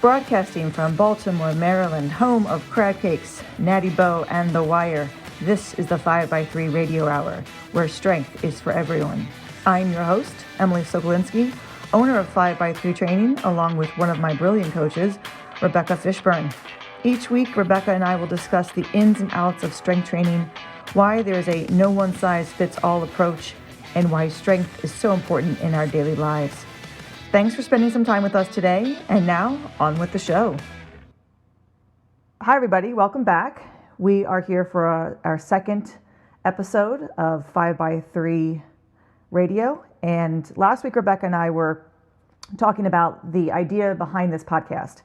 Broadcasting from Baltimore, Maryland, home of crab cakes, Natty Boh, and The Wire, this is the 5x3 Radio Hour, where strength is for everyone. I'm your host, Emily Sokolinski, owner of 5x3 Training, along with one of my brilliant coaches, Rebecca Fishburne. Each week, Rebecca and I will discuss the ins and outs of strength training, why there is a no one-size-fits-all approach, and why strength is so important in our daily lives. Thanks for spending some time with us today, and now on with the show. Hi everybody, welcome back. We are here for our second episode of 5x3 Radio, and last week Rebecca and I were talking about the idea behind this podcast,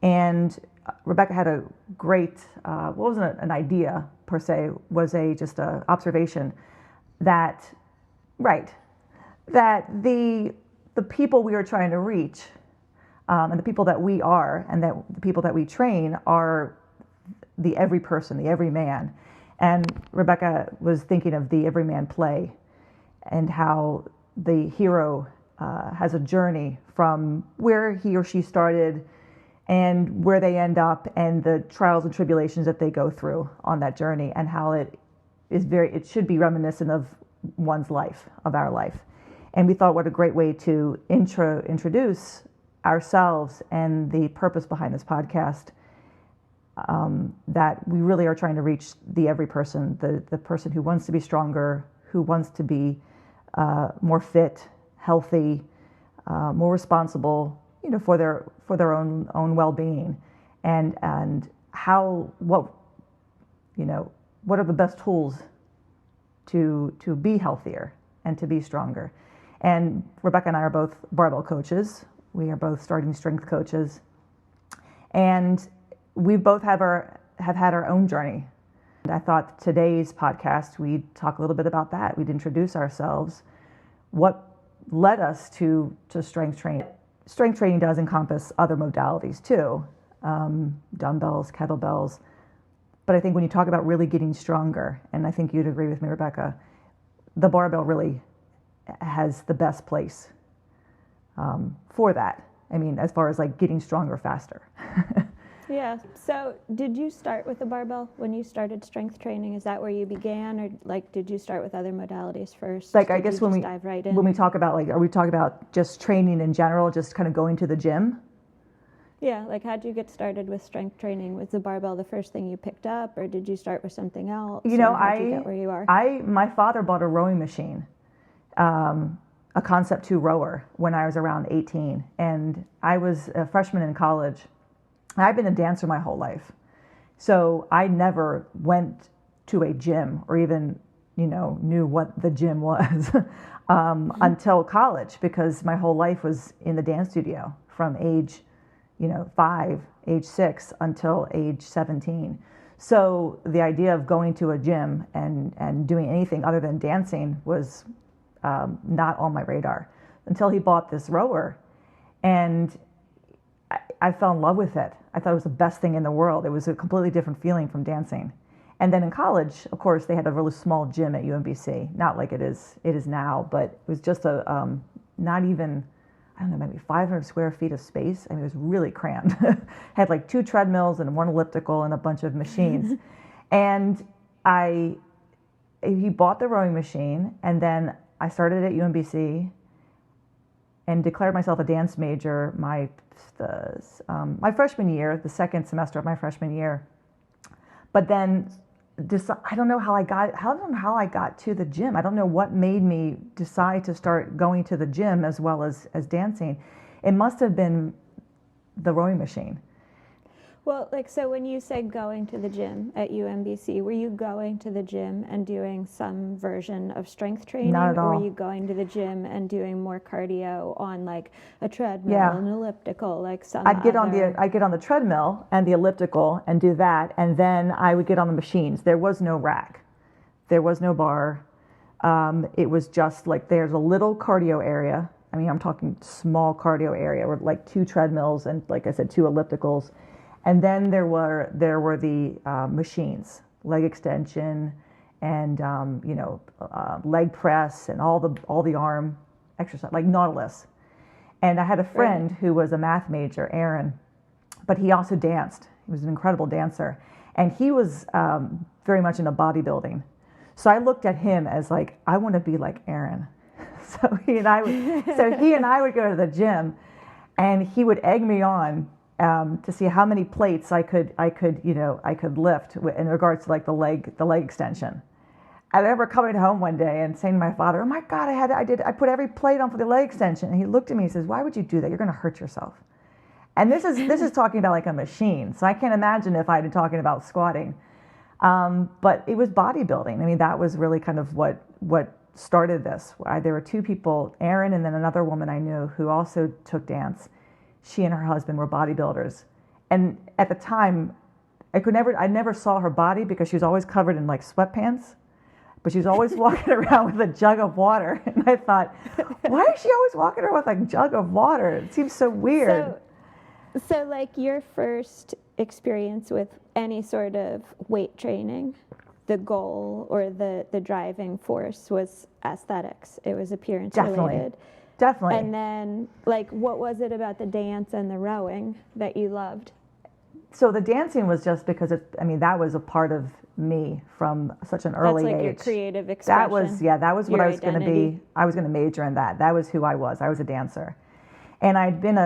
and Rebecca had a great, wasn't an idea per se, was just an observation that the people we are trying to reach, and the people that we are, and that the people that we train are the every person, the every man. And Rebecca was thinking of the everyman play and how the hero has a journey from where he or she started and where they end up, and the trials and tribulations that they go through on that journey, and how it should be reminiscent of one's life, of our life. And we thought, what a great way to introduce ourselves and the purpose behind this podcast, that we really are trying to reach the every person, the person who wants to be stronger, who wants to be more fit, healthy, more responsible, for their own well-being, and what are the best tools to be healthier and to be stronger. And Rebecca and I are both barbell coaches. We are both starting strength coaches, and we both have had our own journey. And I thought today's podcast, we'd talk a little bit about that. We'd introduce ourselves, what led us to strength training. Strength training does encompass other modalities too, dumbbells, kettlebells. But I think when you talk about really getting stronger, and I think you'd agree with me, Rebecca, the barbell really has the best place for that. I mean, as far as like getting stronger faster. Yeah. So did you start with the barbell when you started strength training? Is that where you began, or did you start with other modalities first? Like, I guess when we dive right in? When we talk about are we talking about just training in general, just kind of going to the gym? Yeah. Like, how'd you get started with strength training? Was the barbell the first thing you picked up, or did you start with something else? How'd you get where you are? My father bought a rowing machine, a Concept 2 rower, when I was around 18, and I was a freshman in college. I've been a dancer my whole life, so I never went to a gym or even, knew what the gym was until college, because my whole life was in the dance studio from age, 5, age 6 until age 17. So the idea of going to a gym and doing anything other than dancing was not on my radar until he bought this rower, and I fell in love with it. I thought it was the best thing in the world. It was a completely different feeling from dancing. And then in college, of course, they had a really small gym at UMBC, not like it is now, but it was just not even, I don't know, maybe 500 square feet of space. I mean, it was really crammed. Had like 2 treadmills and 1 elliptical and a bunch of machines. And he bought the rowing machine, and then I started at UMBC and declared myself a dance major my freshman year, the second semester of my freshman year. But then I don't know how I got to the gym. I don't know what made me decide to start going to the gym as well as dancing. It must have been the rowing machine. Well, so when you said going to the gym at UMBC, were you going to the gym and doing some version of strength training? Not at all. Or were you going to the gym and doing more cardio on a treadmill, an elliptical, I'd get on the treadmill and the elliptical and do that, and then I would get on the machines. There was no rack. There was no bar. It was just there's a little cardio area. I mean, I'm talking small cardio area with 2 treadmills and, like I said, 2 ellipticals. And then there were the machines, leg extension, and leg press, and all the arm exercise, like Nautilus. And I had a friend who was a math major, Aaron, but he also danced. He was an incredible dancer. And he was very much into bodybuilding. So I looked at him as like, I want to be like Aaron. So he and I would go to the gym, and he would egg me on to see how many plates I could lift in regards to like the leg extension. I remember coming home one day and saying to my father, "Oh my God, I put every plate on for the leg extension." And he looked at me and says, "Why would you do that? You're going to hurt yourself." And this is talking about like a machine. So I can't imagine if I'd been talking about squatting. But it was bodybuilding. I mean, that was really kind of what started this. There were two people, Erin and then another woman I knew who also took dance. She and her husband were bodybuilders. And at the time, I never saw her body because she was always covered in like sweatpants, but she was always walking around with a jug of water. And I thought, why is she always walking around with a jug of water? It seems so weird. So like your first experience with any sort of weight training, the goal or the driving force was aesthetics. It was appearance related. Definitely. And then like what was it about the dance and the rowing that you loved? So the dancing was just because that was a part of me from such an early age. That's like your creative expression. That was what I was going to be. I was going to major in that. That was who I was. I was a dancer. And I'd been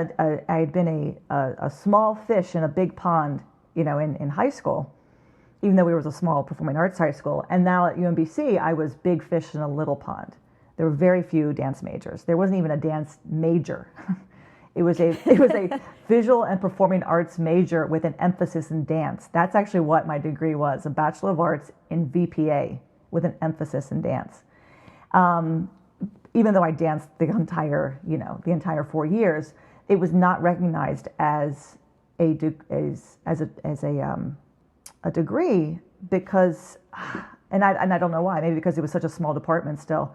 a small fish in a big pond, in high school, even though we were a small performing arts high school. And now at UMBC, I was big fish in a little pond. There were very few dance majors. There wasn't even a dance major. It was a visual and performing arts major with an emphasis in dance. That's actually what my degree was, a Bachelor of Arts in VPA with an emphasis in dance. Even though I danced the entire 4 years, it was not recognized as a degree because, and I don't know why, maybe because it was such a small department still.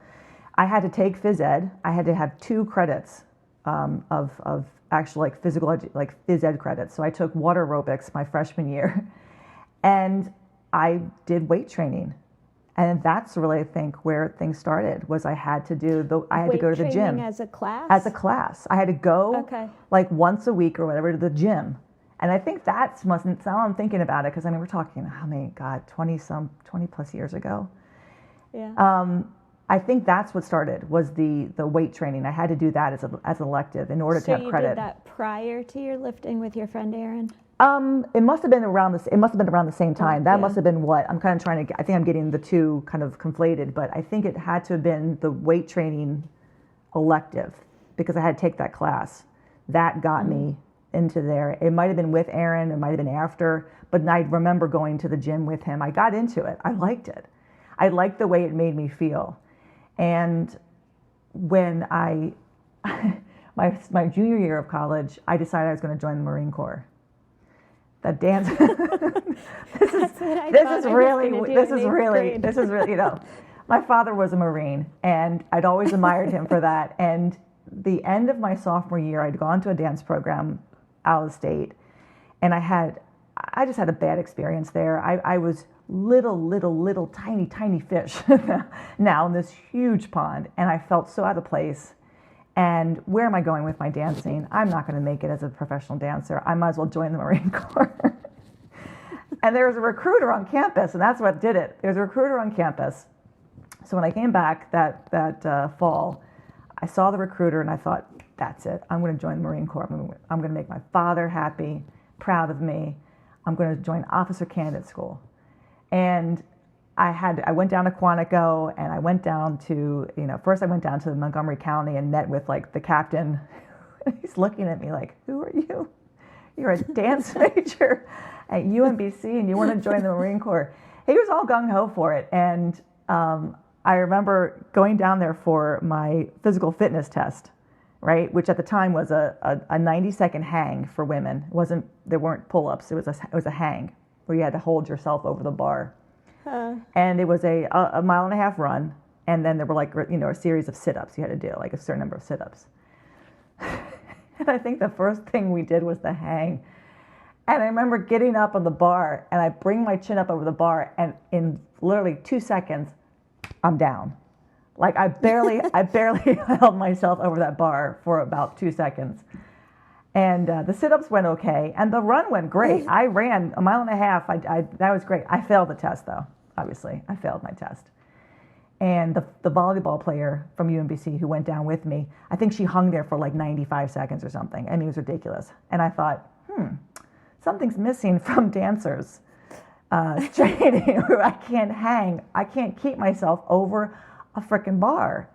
I had to take phys ed. I had to have 2 credits of actual like phys ed credits. So I took water aerobics my freshman year, and I did weight training. And that's really, I think, where things started. Was I had to go to the gym as a class. As a class, I had to go like once a week or whatever to the gym, and I think now I'm thinking about it because we're talking 20 plus years ago. Yeah. I think that's what started was the weight training. I had to do that as an elective in order to have credit. So you did that prior to your lifting with your friend Erin? It must have been around the same time. That must have been what I'm kind of trying to. I think I'm getting the two kind of conflated, but I think it had to have been the weight training elective because I had to take that class. That got me into there. It might have been with Erin. It might have been after, but I remember going to the gym with him. I got into it. I liked it. I liked the way it made me feel. And when my junior year of college, I decided I was going to join the Marine Corps. That dance. This is really. My father was a Marine, and I'd always admired him for that. And the end of my sophomore year, I'd gone to a dance program out of state, and I just had a bad experience there. I was little tiny fish now in this huge pond, and I felt so out of place. And where am I going with my dancing? I'm not going to make it as a professional dancer. I might as well join the Marine Corps. And there was a recruiter on campus, and that's what did it. There was a recruiter on campus. So when I came back that fall, I saw the recruiter, and I thought, that's it. I'm going to join the Marine Corps. I'm going to make my father happy, proud of me. I'm going to join officer candidate school. And I went down to Quantico, and I went down to, first I went down to Montgomery County and met with like the captain. He's looking at me like, who are you? You're a dance major at UMBC and you want to join the Marine Corps. He was all gung-ho for it. And I remember going down there for my physical fitness test, right? Which at the time was a 90-second hang for women. There weren't pull-ups. It was a hang where you had to hold yourself over the bar. And it was a 1.5 mile run, and then there were a series of sit-ups you had to do, like a certain number of sit-ups. And I think the first thing we did was the hang. And I remember getting up on the bar, and I bring my chin up over the bar, and in literally 2 seconds, I'm down. Like I barely held myself over that bar for about 2 seconds. And the sit-ups went okay, and the run went great. I ran a mile and a half. That was great. I failed the test, though, obviously. I failed my test. And the volleyball player from UMBC who went down with me, I think she hung there for like 95 seconds or something. I mean, it was ridiculous. And I thought, something's missing from dancers training. I can't hang. I can't keep myself over a frickin' bar.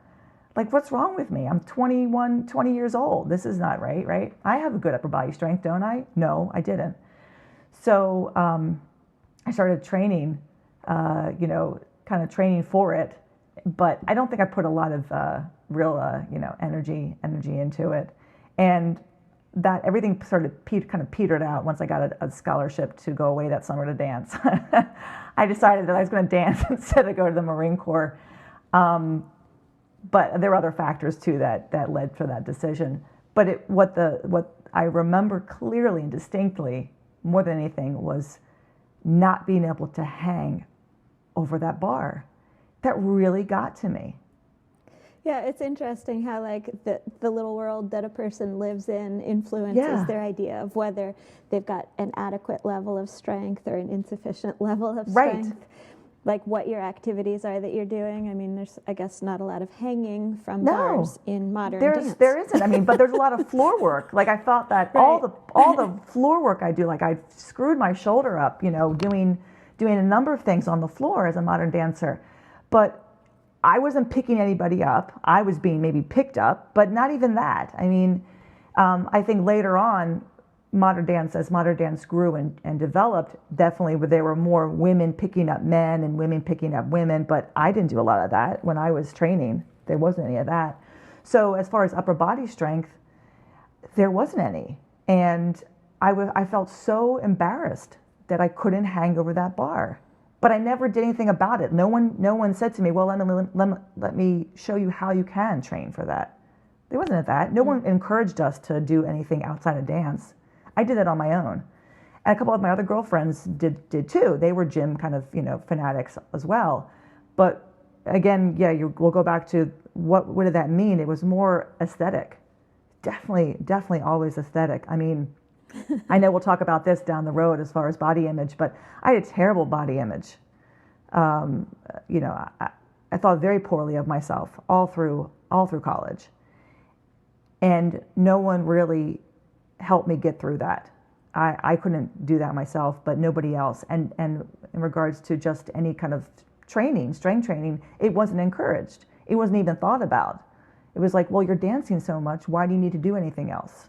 Like, what's wrong with me? I'm 20 years old. This is not right, right? I have a good upper body strength, don't I? No, I didn't. So I started training, kind of training for it. But I don't think I put a lot of real, energy into it. And that everything started kind of petered out once I got a scholarship to go away that summer to dance. I decided that I was going to dance instead of go to the Marine Corps. But there were other factors too that led to that decision. But what I remember clearly and distinctly more than anything was not being able to hang over that bar. That really got to me. Yeah, it's interesting how like the little world that a person lives in influences their idea of whether they've got an adequate level of strength or an insufficient level of strength. Right. Like what your activities are that you're doing. I mean, there's, I guess, not a lot of hanging from bars in modern dance. There isn't. I mean, but there's a lot of floor work. Like I thought that all the floor work I do, like I screwed my shoulder up, doing a number of things on the floor as a modern dancer. But I wasn't picking anybody up. I was being maybe picked up, but not even that. I mean, I think later on, as modern dance grew and developed, definitely there were more women picking up men and women picking up women, but I didn't do a lot of that when I was training. There wasn't any of that. So as far as upper body strength, there wasn't any. And I felt so embarrassed that I couldn't hang over that bar. But I never did anything about it. No one said to me, well, let me show you how you can train for that. There wasn't that. No one encouraged us to do anything outside of dance. I did that on my own. And a couple of my other girlfriends did too. They were gym kind of, fanatics as well. But again, we'll go back to what did that mean? It was more aesthetic. Definitely always aesthetic. I mean, I know we'll talk about this down the road as far as body image, but I had a terrible body image. I thought very poorly of myself all through college. And no one really helped me get through that. I couldn't do that myself, but nobody else. And in regards to just any kind of training, strength training, it wasn't encouraged. It wasn't even thought about. It was like, well, you're dancing so much, why do you need to do anything else?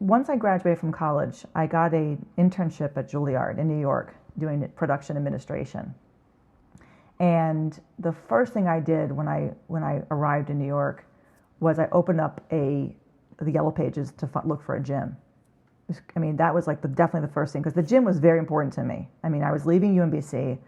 Once I graduated from college, I got an internship at Juilliard in New York doing production administration. And the first thing I did when I arrived in New York was I opened up the Yellow Pages to look for a gym. I mean, that was like definitely the first thing, because the gym was very important to me. I mean, I was leaving UMBC,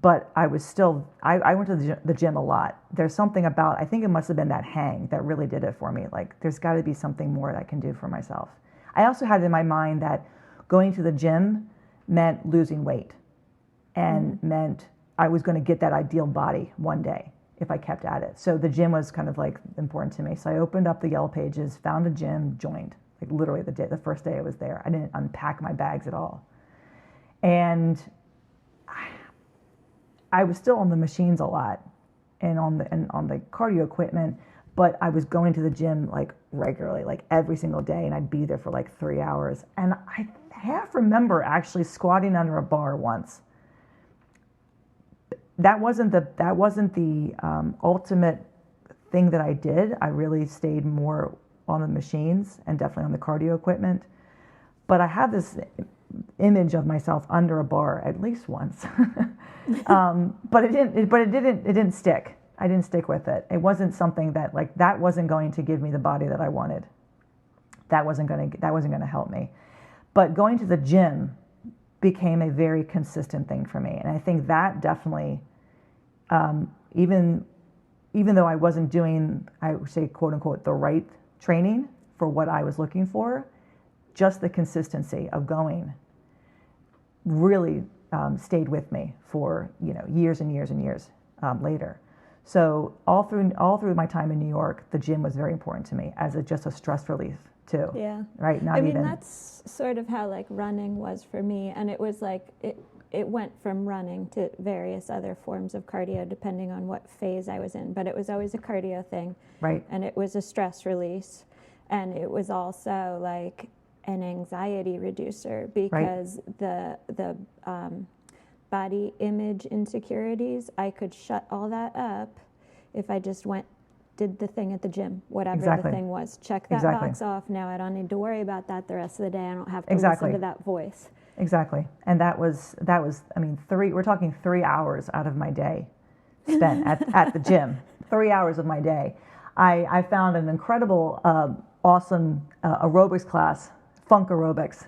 but I was still, I went to the gym a lot. There's something about, I think it must have been that hang that really did it for me. Like, there's got to be something more that I can do for myself. I also had in my mind that going to the gym meant losing weight and meant I was going to get that ideal body one day if I kept at it. So the gym was kind of like important to me. So I opened up the Yellow Pages, found a gym, joined. Like literally the first day I was there. I didn't unpack my bags at all. And I was still on the machines a lot and on the cardio equipment, but I was going to the gym like regularly, like every single day, and I'd be there for like 3 hours. And I half remember actually squatting under a bar once. That wasn't the ultimate thing that I did. I really stayed more on the machines and definitely on the cardio equipment. But I have this image of myself under a bar at least once. But it didn't stick. I didn't stick with it. It wasn't something that wasn't going to give me the body that I wanted. That wasn't going to help me. But going to the gym became a very consistent thing for me. And I think that definitely, even though I wasn't doing, I would say, quote unquote, the right training for what I was looking for, just the consistency of going really stayed with me for years and years and years later. So all through my time in New York, the gym was very important to me as just a stress relief too. Yeah. Right. I mean, that's sort of how like running was for me. And it was like, it went from running to various other forms of cardio depending on what phase I was in. But it was always a cardio thing. Right. And it was a stress release. And it was also like an anxiety reducer because the body image insecurities, I could shut all that up if I just did the thing at the gym, whatever the thing was. Check that box off. Now I don't need to worry about that the rest of the day. I don't have to listen to that voice. Exactly. And that was, I mean, we're talking 3 hours out of my day spent at the gym. 3 hours of my day. I found an incredible, awesome aerobics class, funk aerobics,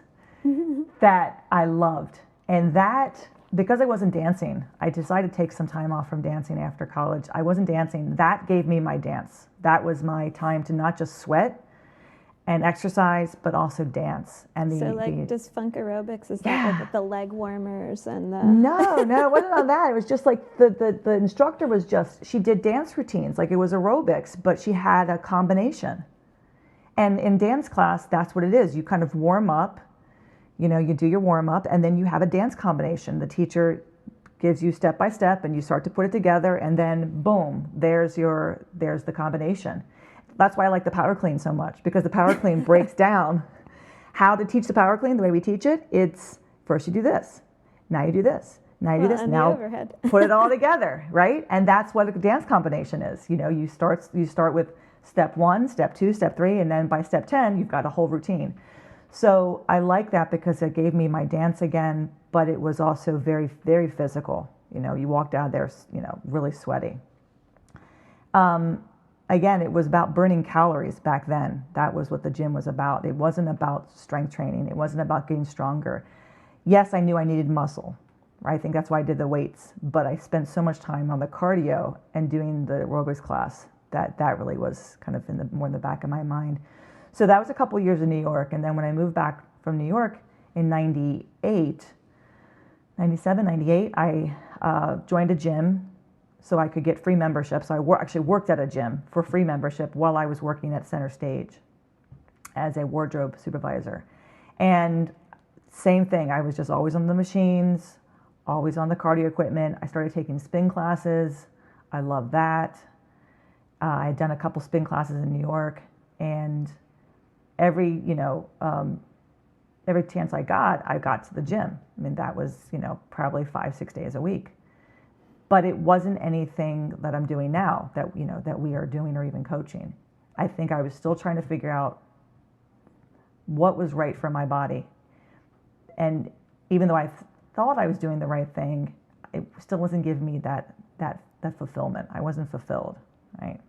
that I loved. And that, because I wasn't dancing, I decided to take some time off from dancing after college. I wasn't dancing. That gave me my dance. That was my time to not just sweat and exercise, but also dance. And does funk aerobics, is that like the leg warmers and the... No, it wasn't on that. It was just like the instructor was she did dance routines, like it was aerobics, but she had a combination. And in dance class, that's what it is. You kind of warm up, you do your warm up, and then you have a dance combination. The teacher gives you step by step, and you start to put it together, and then boom, there's the combination. That's why I like the power clean so much, because the power clean breaks down how to teach the power clean the way we teach it. It's first you do this, now you do this, now you do this, now put it all together, right? And that's what a dance combination is. You start with step 1, step 2, step 3, and then by step 10, you've got a whole routine. So I like that because it gave me my dance again, but it was also very, very physical. You walked out there, really sweaty. Again, it was about burning calories back then. That was what the gym was about. It wasn't about strength training. It wasn't about getting stronger. Yes, I knew I needed muscle. Right? I think that's why I did the weights. But I spent so much time on the cardio and doing the aerobics class that really was kind of more in the back of my mind. So that was a couple years in New York. And then when I moved back from New York in 97, 98, I joined a gym so I could get free membership. So I actually worked at a gym for free membership while I was working at Center Stage as a wardrobe supervisor. And same thing, I was just always on the machines, always on the cardio equipment. I started taking spin classes. I loved that. I had done a couple spin classes in New York, and every chance I got to the gym. I mean, that was, probably 5-6 days a week. But it wasn't anything that I'm doing now that we are doing or even coaching. I think I was still trying to figure out what was right for my body. And even though I thought I was doing the right thing, it still wasn't giving me that fulfillment. I wasn't fulfilled, right?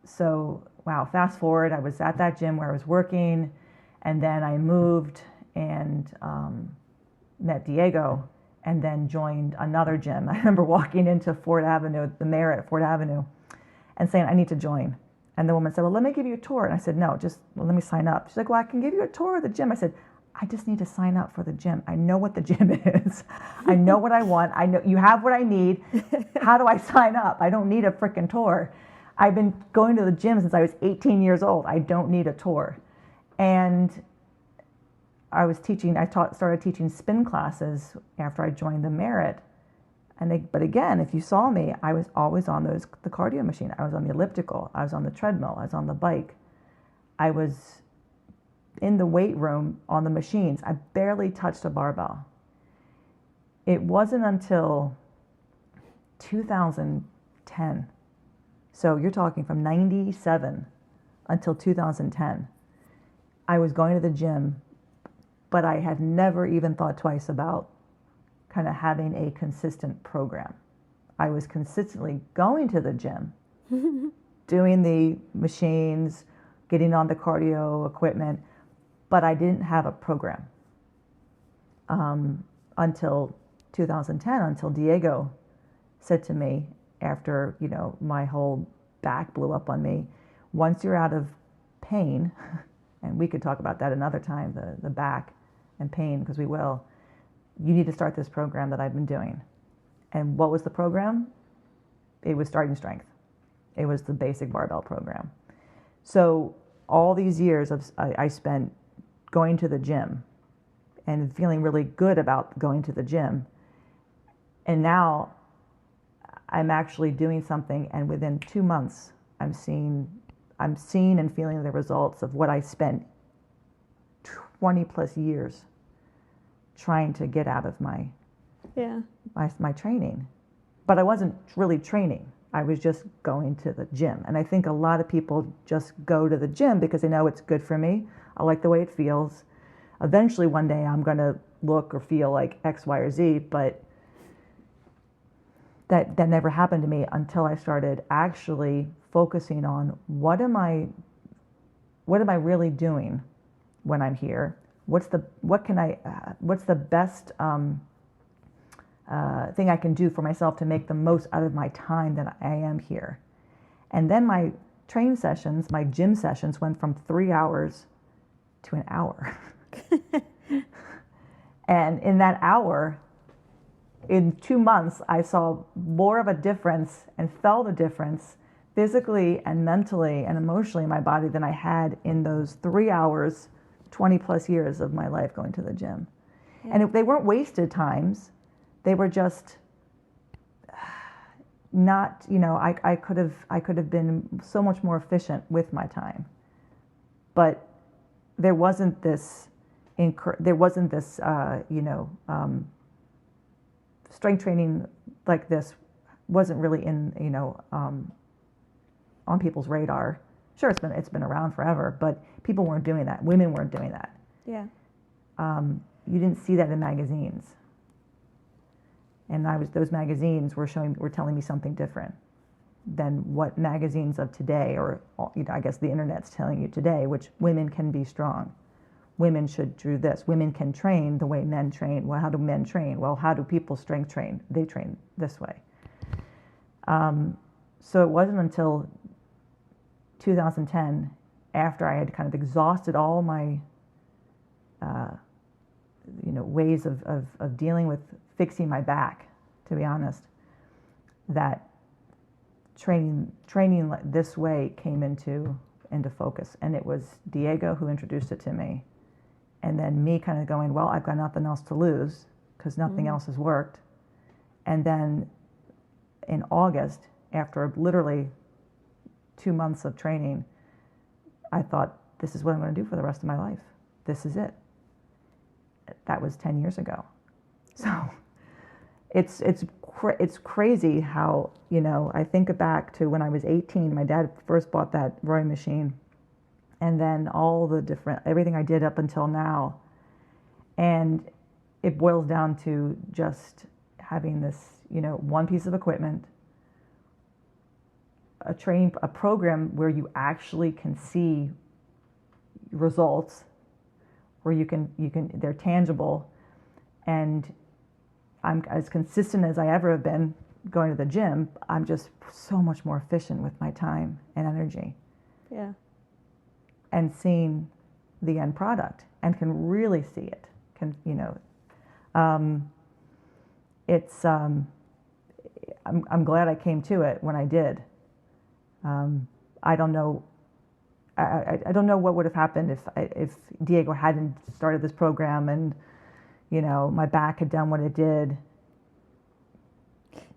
So, wow, fast forward, I was at that gym where I was working, and then I moved and met Diego, and then joined another gym. I remember walking into Ford Avenue, the Marriott at Ford Avenue, and saying, I need to join. And the woman said, well, let me give you a tour. And I said, no, let me sign up. She's like, well, I can give you a tour of the gym. I said, I just need to sign up for the gym. I know what the gym is. I know what I want. I know you have what I need. How do I sign up? I don't need a freaking tour. I've been going to the gym since I was 18 years old. I don't need a tour. And I started teaching spin classes after I joined the Marriott. But again, if you saw me, I was always on the cardio machine. I was on the elliptical. I was on the treadmill. I was on the bike. I was in the weight room on the machines. I barely touched a barbell. It wasn't until 2010. So you're talking from 97 until 2010. I was going to the gym, but I had never even thought twice about kind of having a consistent program. I was consistently going to the gym, doing the machines, getting on the cardio equipment, but I didn't have a program until 2010, until Diego said to me after, my whole back blew up on me, once you're out of pain, and we could talk about that another time, the back and pain, because we will, you need to start this program that I've been doing. And what was the program? it was starting strength. It was the basic barbell program. So all these years I spent going to the gym and feeling really good about going to the gym. And now I'm actually doing something, and within 2 months, I'm seeing and feeling the results of what I spent 20 plus years trying to get out of my training. But I wasn't really training. I was just going to the gym. And I think a lot of people just go to the gym because they know it's good for me. I like the way it feels. Eventually one day I'm going to look or feel like X, Y, or Z, but that never happened to me until I started actually focusing on what am I really doing when I'm here? What's the best thing I can do for myself to make the most out of my time that I am here? And then my training sessions, my gym sessions went from 3 hours to an hour. And in that hour, in 2 months, I saw more of a difference and felt a difference physically and mentally and emotionally in my body than I had in those 3 hours, 20 plus years of my life going to the gym. Yeah. And they weren't wasted times. They were just not, I could have been so much more efficient with my time. But there wasn't this, strength training like this wasn't really on people's radar. Sure, it's been around forever, but people weren't doing that. Women weren't doing that. Yeah. You didn't see that in magazines. And those magazines were telling me something different than what magazines of today, or I guess the internet's telling you today, which women can be strong. Women should do this. Women can train the way men train. Well, how do men train? Well, how do people strength train? They train this way. So it wasn't until 2010, after I had kind of exhausted all my ways of dealing with fixing my back, to be honest, that training this way came into focus. And it was Diego who introduced it to me. And then me kind of going, well, I've got nothing else to lose because nothing else has worked. And then in August, after literally 2 months of training, I thought, this is what I'm going to do for the rest of my life. This is it. That was 10 years ago. So it's crazy how, I think back to when I was 18, my dad first bought that rowing machine, and then everything I did up until now. And it boils down to just having this, one piece of equipment, a program where you actually can see results, where they're tangible. And I'm as consistent as I ever have been going to the gym. I'm just so much more efficient with my time and energy. Yeah. And seeing the end product, and can really see it. I'm glad I came to it when I did. I don't know. I don't know what would have happened if Diego hadn't started this program and my back had done what it did.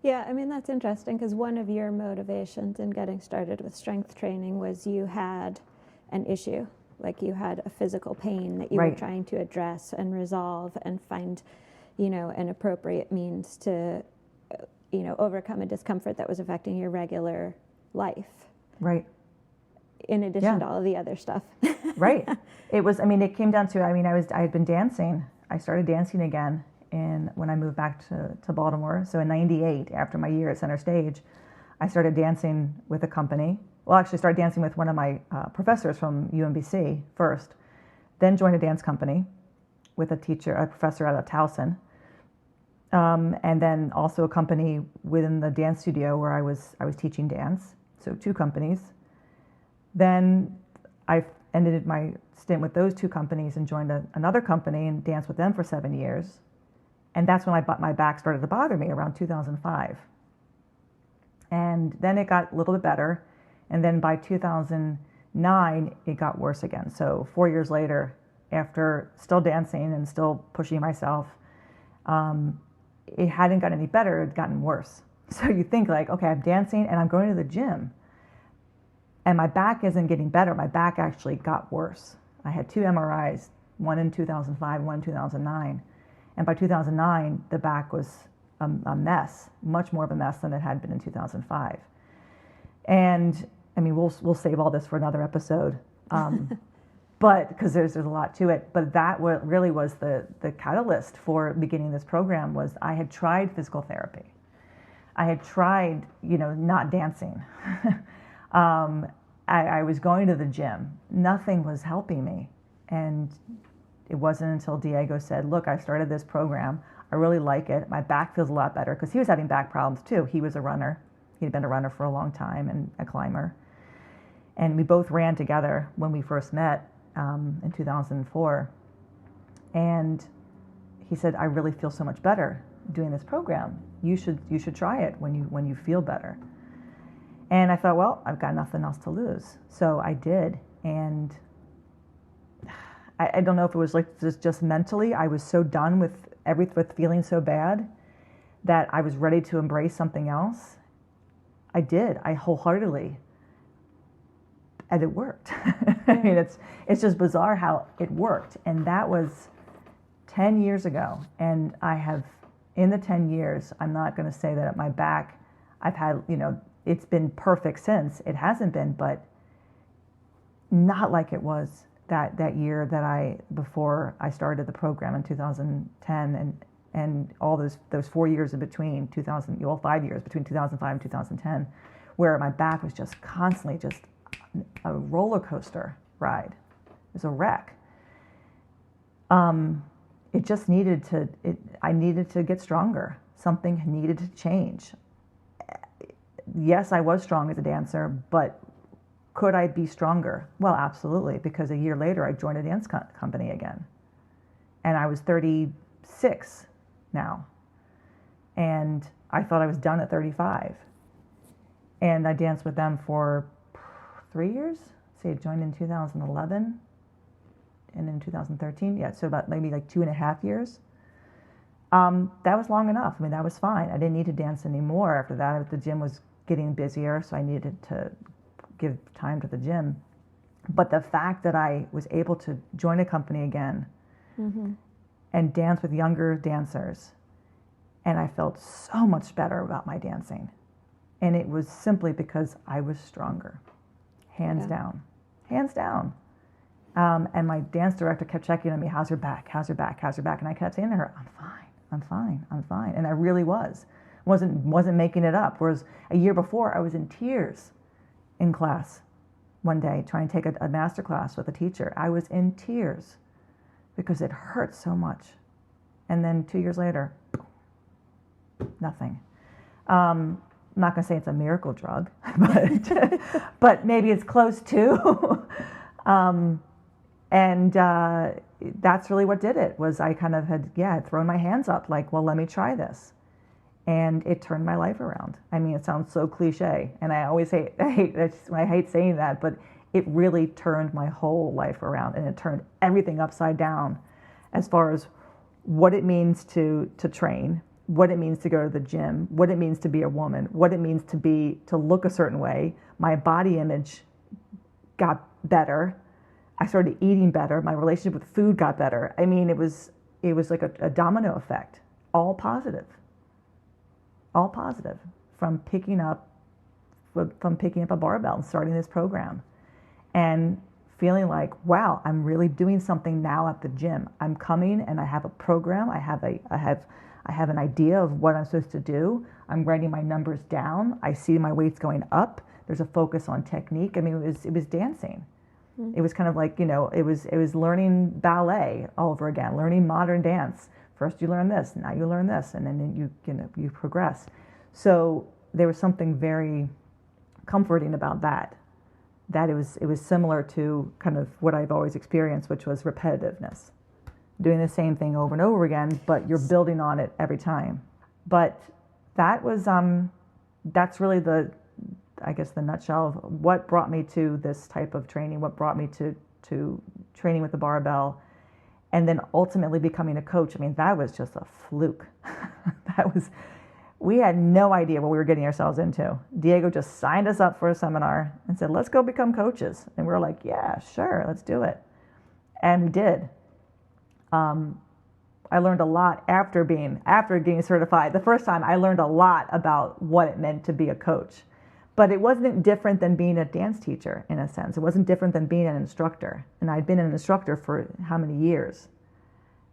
Yeah, I mean, that's interesting because one of your motivations in getting started with strength training was you had an issue, like you had a physical pain that you were trying to address and resolve and find, an appropriate means to, overcome a discomfort that was affecting your regular life. Right. In addition to all of the other stuff. Right. It came down to, I had been dancing. I started dancing again when I moved back to Baltimore. So in 98, after my year at Center Stage, I started dancing with a company. Well, actually started dancing with one of my professors from UMBC first, then joined a dance company with a professor out of Towson, and then also a company within the dance studio where I was teaching dance. So 2 companies. Then I ended my stint with those 2 companies and joined another company and danced with them for 7 years. And that's when my back started to bother me around 2005. And then it got a little bit better. And then by 2009, it got worse again. So 4 years later, after still dancing and still pushing myself, it hadn't gotten any better, it had gotten worse. So you think like, okay, I'm dancing and I'm going to the gym and my back isn't getting better. My back actually got worse. I had 2 MRIs, one in 2005, one in 2009. And by 2009, the back was a mess, much more of a mess than it had been in 2005. And I mean, we'll save all this for another episode. But because there's a lot to it, but that really was the catalyst for beginning this program. Was I had tried physical therapy, I had tried not dancing, I was going to the gym, nothing was helping me, and it wasn't until Diego said, "Look, I started this program. I really like it. My back feels a lot better," because he was having back problems too. He was a runner. He'd been a runner for a long time and a climber, and we both ran together when we first met. In 2004, and he said, "I really feel so much better doing this program. You should try it when you feel better." And I thought, well, I've got nothing else to lose, so I did. And I don't know if it was like just mentally, I was so done with feeling so bad that I was ready to embrace something else. I did. I wholeheartedly. And it worked. I mean, it's just bizarre how it worked. And that was 10 years ago. And I have, in the 10 years, I'm not going to say that at my back, I've had, it's been perfect since. It hasn't been, but not like it was that year before I started the program in 2010 and all those 4 years in between 5 years between 2005 and 2010, where my back was just constantly just a roller coaster ride. It was a wreck. It just needed to. I needed to get stronger. Something needed to change. Yes, I was strong as a dancer, but could I be stronger? Well, absolutely, because a year later I joined a dance company again, and I was 36 now, and I thought I was done at 35, and I danced with them for 3 years. I joined in 2011 and in 2013. Yeah, so about maybe like 2.5 years. That was long enough. I mean, that was fine. I didn't need to dance anymore after that. The gym was getting busier, so I needed to give time to the gym. But the fact that I was able to join a company again and dance with younger dancers, and I felt so much better about my dancing. And it was simply because I was stronger. Hands down. And my dance director kept checking on me, "How's your back? How's your back? How's your back?" And I kept saying to her, I'm fine. And I really wasn't making it up. Whereas a year before, I was in tears in class one day trying to take a master class with a teacher. I was in tears because it hurt so much. And then 2 years later, nothing. I'm not going to say it's a miracle drug, but maybe it's close to. That's really what did it. Was I kind of had thrown my hands up like, well, let me try this, and it turned my life around. I mean, it sounds so cliche, and I hate saying that, but it really turned my whole life around, and it turned everything upside down, as far as what it means to train, what it means to go to the gym, what it means to be a woman, what it means to look a certain way. My body image got better. I started eating better. My relationship with food got better. I mean, it was like a domino effect, all positive from picking up a barbell and starting this program, and feeling like, wow, I'm really doing something now at the gym. I'm coming and I have a program. I have an idea of what I'm supposed to do. I'm writing my numbers down. I see my weights going up. There's a focus on technique. I mean, it was dancing. It was kind of like, it was learning ballet all over again, learning modern dance. First you learn this, now you learn this, and then you progress. So there was something very comforting about that it was similar to kind of what I've always experienced, which was repetitiveness. Doing the same thing over and over again, but you're building on it every time. But that was that's really I guess the nutshell of what brought me to this type of training, what brought me to training with the barbell, and then ultimately becoming a coach. I mean, that was just a fluke. We had no idea what we were getting ourselves into. Diego just signed us up for a seminar and said, let's go become coaches. And we were like, yeah, sure, let's do it. And we did. I learned a lot after getting certified. The first time I learned a lot about what it meant to be a coach. But it wasn't different than being a dance teacher in a sense. It wasn't different than being an instructor. And I'd been an instructor for how many years,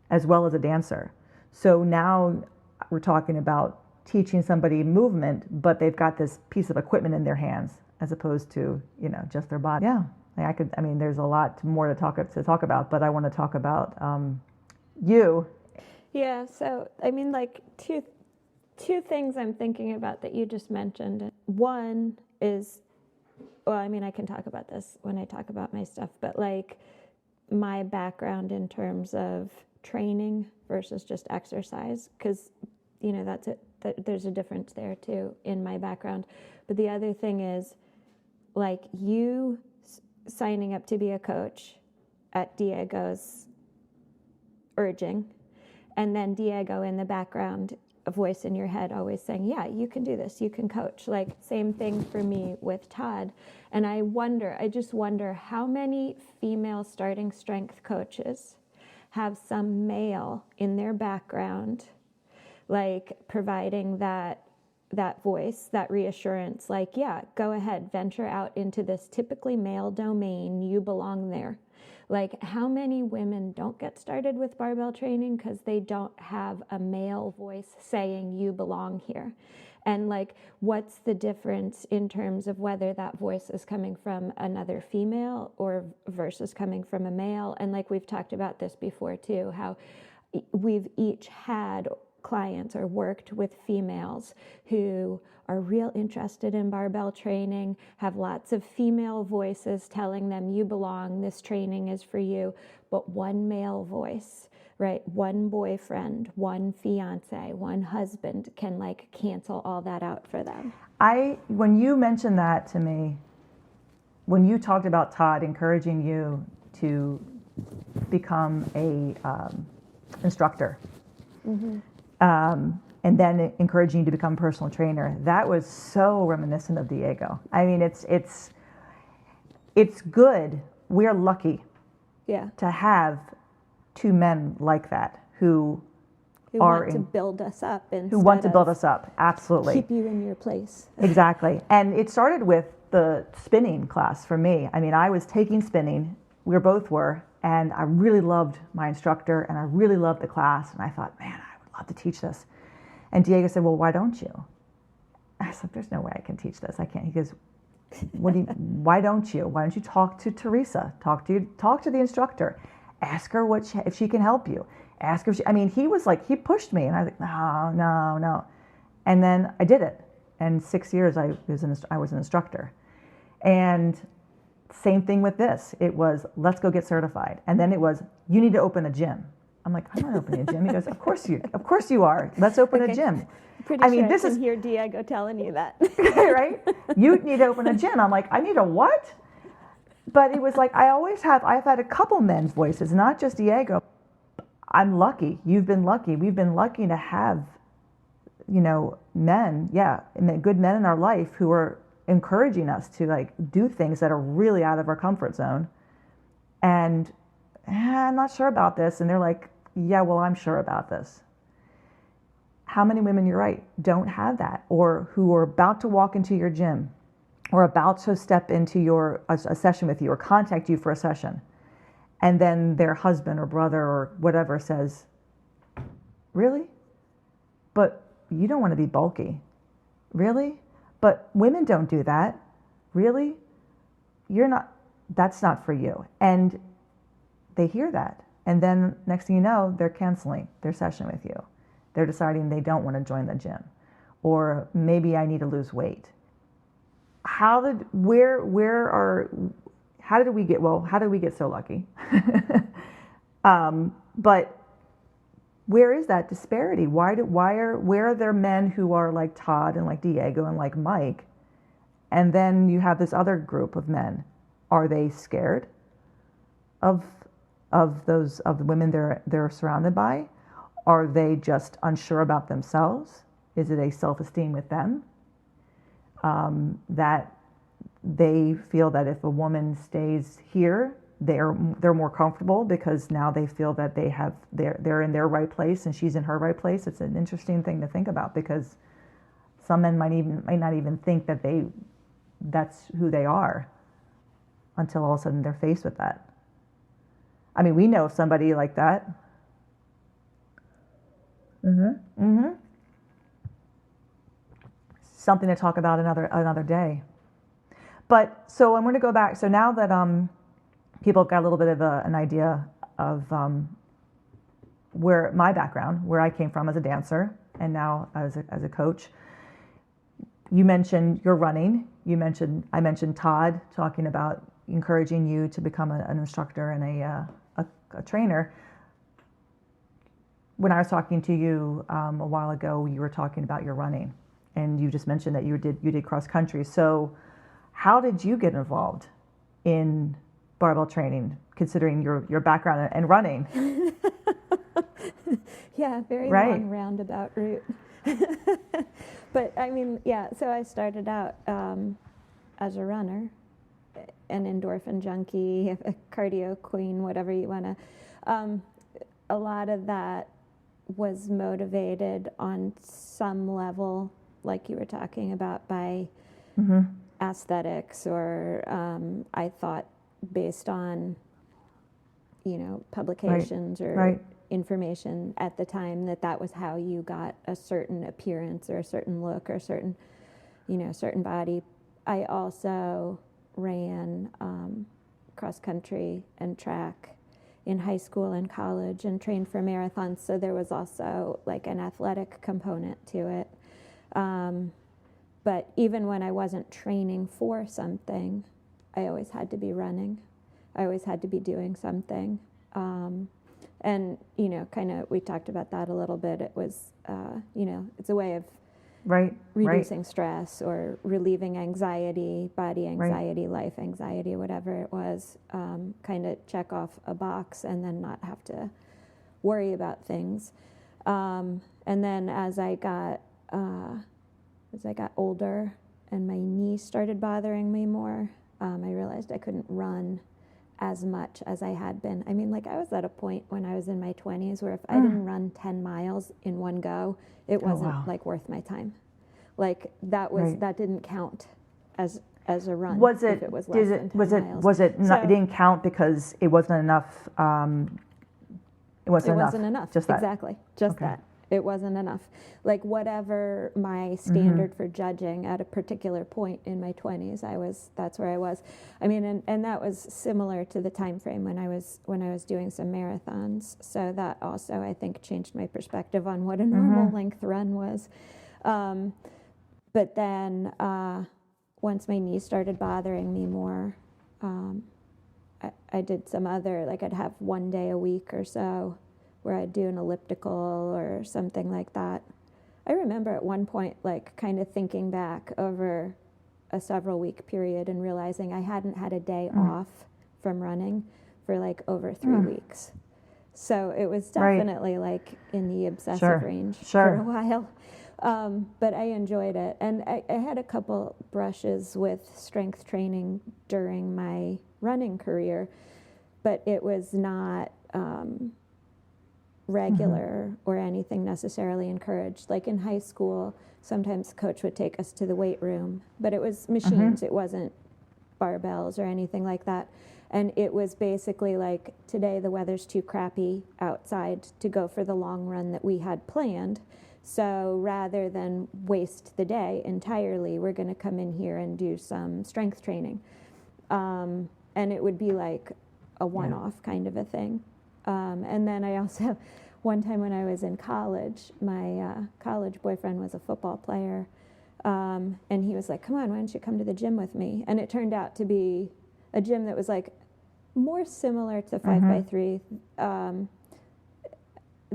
as well as a dancer. So now we're talking about teaching somebody movement, but they've got this piece of equipment in their hands as opposed to, just their body. Yeah, there's a lot more to talk about, but I want to talk about you. Yeah, so like two things I'm thinking about that you just mentioned. One is, I can talk about this when I talk about my stuff, but like my background in terms of training versus just exercise, because that's it. There's a difference there too in my background. But the other thing is, like, you signing up to be a coach at Diego's urging, and then Diego in the background, a voice in your head always saying, yeah, you can do this, you can coach. Like, same thing for me with Todd. And I just wonder how many female starting strength coaches have some male in their background, like providing that voice, that reassurance, like, yeah, go ahead, venture out into this typically male domain, you belong there. Like, how many women don't get started with barbell training because they don't have a male voice saying you belong here? And like, what's the difference in terms of whether that voice is coming from another female or versus coming from a male? And like, we've talked about this before too, how we've each had clients or worked with females who are real interested in barbell training, have lots of female voices telling them you belong, this training is for you, but one male voice, right? One boyfriend, one fiance, one husband can like cancel all that out for them. When you mentioned that to me, when you talked about Todd encouraging you to become a instructor, mm-hmm. And then encouraging you to become a personal trainer, that was so reminiscent of Diego. I mean, it's good. We're lucky, to have two men like that who want to build us up, Absolutely, keep you in your place. Exactly. And it started with the spinning class for me. I mean, I was taking spinning. We both were, and I really loved my instructor, and I really loved the class. And I thought, man, I would love to teach this. And Diego said, well, why don't you? I said, there's no way I can teach this. I can't. He goes, why don't you? Why don't you talk to Teresa? Talk to the instructor. Ask her if she can help you. Ask her he was like, he pushed me. And I was like, no. And then I did it. And 6 years I was an instructor. And same thing with this. It was, let's go get certified. And then it was, you need to open a gym. I'm like, I'm not opening a gym. He goes, of course you are. Let's open a gym. I can hear Diego telling you that. Right? You need to open a gym. I'm like, I need a what? But it was like, I've had a couple men's voices, not just Diego. I'm lucky. You've been lucky. We've been lucky to have, men, good men in our life who are encouraging us to like do things that are really out of our comfort zone. And I'm not sure about this. And they're like, yeah, well, I'm sure about this. How many women, you're right, don't have that, or who are about to walk into your gym or about to step into a session with you or contact you for a session. And then their husband or brother or whatever says, really? But you don't want to be bulky. Really? But women don't do that. Really? That's not for you. And they hear that. And then next thing you know, they're canceling their session with you. They're deciding they don't want to join the gym. Or maybe I need to lose weight. How did we get so lucky? But where is that disparity? Where are there men who are like Todd and like Diego and like Mike, and then you have this other group of men? Are they scared of the women they're surrounded by? Are they just unsure about themselves? Is it a self-esteem with them, that they feel that if a woman stays here, they're more comfortable because now they feel that they're in their right place and she's in her right place? It's an interesting thing to think about, because some men might not even think that that's who they are until all of a sudden they're faced with that. I mean, we know somebody like that. Something to talk about another day. But so I'm going to go back. So now that people have got a little bit of an idea of where my background, where I came from as a dancer, and now as a coach. You mentioned your running. I mentioned Todd talking about encouraging you to become an instructor and a trainer. When I was talking to you a while ago, you were talking about your running, and you just mentioned that you did cross country. So how did you get involved in barbell training, considering your background and running? Yeah, very long roundabout route. But I mean, yeah, so I started out as a runner, an endorphin junkie, a cardio queen, whatever you want to. A lot of that was motivated on some level, like you were talking about, by aesthetics, or I thought based on, publications or information at the time that was how you got a certain appearance or a certain look or a certain body. I also ran cross country and track in high school and college and trained for marathons, so there was also like an athletic component to it. But even when I wasn't training for something, I always had to be running. I always had to be doing something. And, kind of, we talked about that a little bit. It was, it's a way of reducing stress or relieving anxiety, body anxiety, life anxiety, whatever it was, kind of check off a box and then not have to worry about things. And then as I got older and my knees started bothering me more, I realized I couldn't run as much as I had been. I mean, like, I was at a point when I was in my 20s where if I didn't run 10 miles in one go, it wasn't like worth my time. Like that didn't count as a run. Was it? If it was less than 10 miles. Was it? Not, it didn't count because it wasn't enough. It wasn't enough. Just that. Exactly. Just that. It wasn't enough. Like, whatever my standard for judging at a particular point in my 20s, that's where I was. I mean, and that was similar to the time frame when I was doing some marathons. So that also, I think, changed my perspective on what a normal length run was. But then once my knees started bothering me more, I did some other, like, I'd have one day a week or so where I'd do an elliptical or something like that. I remember at one point, like, kind of thinking back over a several week period and realizing I hadn't had a day off from running for like over 3 weeks. So it was definitely like in the obsessive range for a while. But I enjoyed it. And I had a couple brushes with strength training during my running career, but it was not regular or anything necessarily encouraged. Like in high school, sometimes coach would take us to the weight room, but it was machines. It wasn't barbells or anything like that. And it was basically like, today the weather's too crappy outside to go for the long run that we had planned. So rather than waste the day entirely, we're going to come in here and do some strength training. And it would be like a one-off kind of a thing. And then I also, one time when I was in college, my college boyfriend was a football player. And he was like, come on, why don't you come to the gym with me? And it turned out to be a gym that was like more similar to 5x3.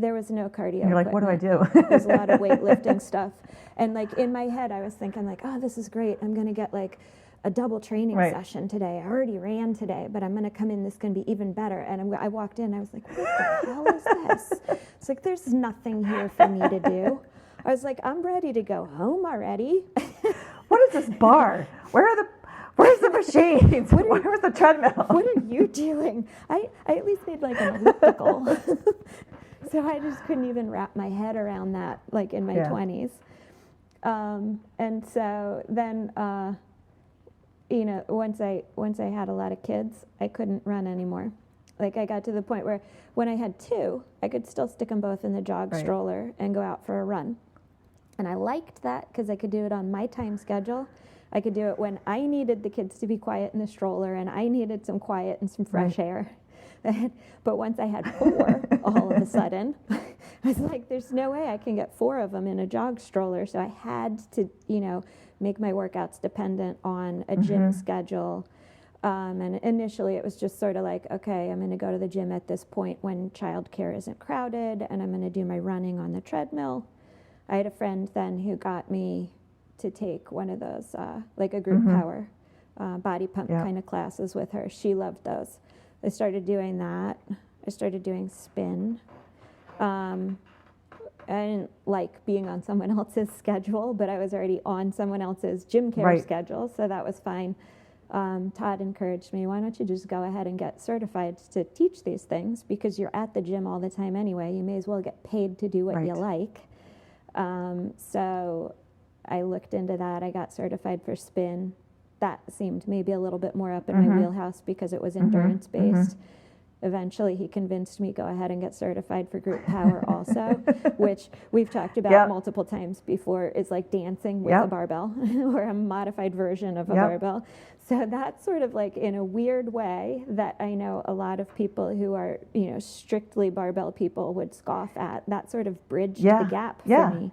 there was no cardio. And you're like, what do I do? There's a lot of weightlifting stuff. And like in my head, I was thinking like, oh, this is great. I'm going to get like a double training session today. I already ran today, but I'm going to come in. This is going to be even better. And I walked in. I was like, what the hell is this? It's like, there's nothing here for me to do. I was like, I'm ready to go home already. What is this bar? Where's the machines? Where's the treadmill? What are you doing? I at least made like an elliptical. So I just couldn't even wrap my head around that, like in my 20s. And so then, you know, once I had a lot of kids, I couldn't run anymore. Like I got to the point where when I had 2, I could still stick them both in the jog stroller and go out for a run. And I liked that because I could do it on my time schedule. I could do it when I needed the kids to be quiet in the stroller and I needed some quiet and some fresh air. But once I had 4, all of a sudden, I was like, there's no way I can get 4 of them in a jog stroller. So I had to, you know, make my workouts dependent on a gym schedule. And initially it was just sort of like, okay, I'm going to go to the gym at this point when childcare isn't crowded, and I'm going to do my running on the treadmill. I had a friend then who got me to take one of those, like a group power body pump kind of classes with her. She loved those. I started doing that. I started doing spin. I didn't like being on someone else's schedule, but I was already on someone else's gym care schedule, so that was fine. Todd encouraged me, why don't you just go ahead and get certified to teach these things, because you're at the gym all the time anyway. You may as well get paid to do what you like. So I looked into that. I got certified for spin. That seemed maybe a little bit more up in my wheelhouse because it was endurance-based. Eventually, he convinced me go ahead and get certified for group power also, which we've talked about multiple times before, is like dancing with a barbell or a modified version of a barbell. So that's sort of like in a weird way that I know a lot of people who are, you know, strictly barbell people would scoff at. That sort of bridged the gap for me.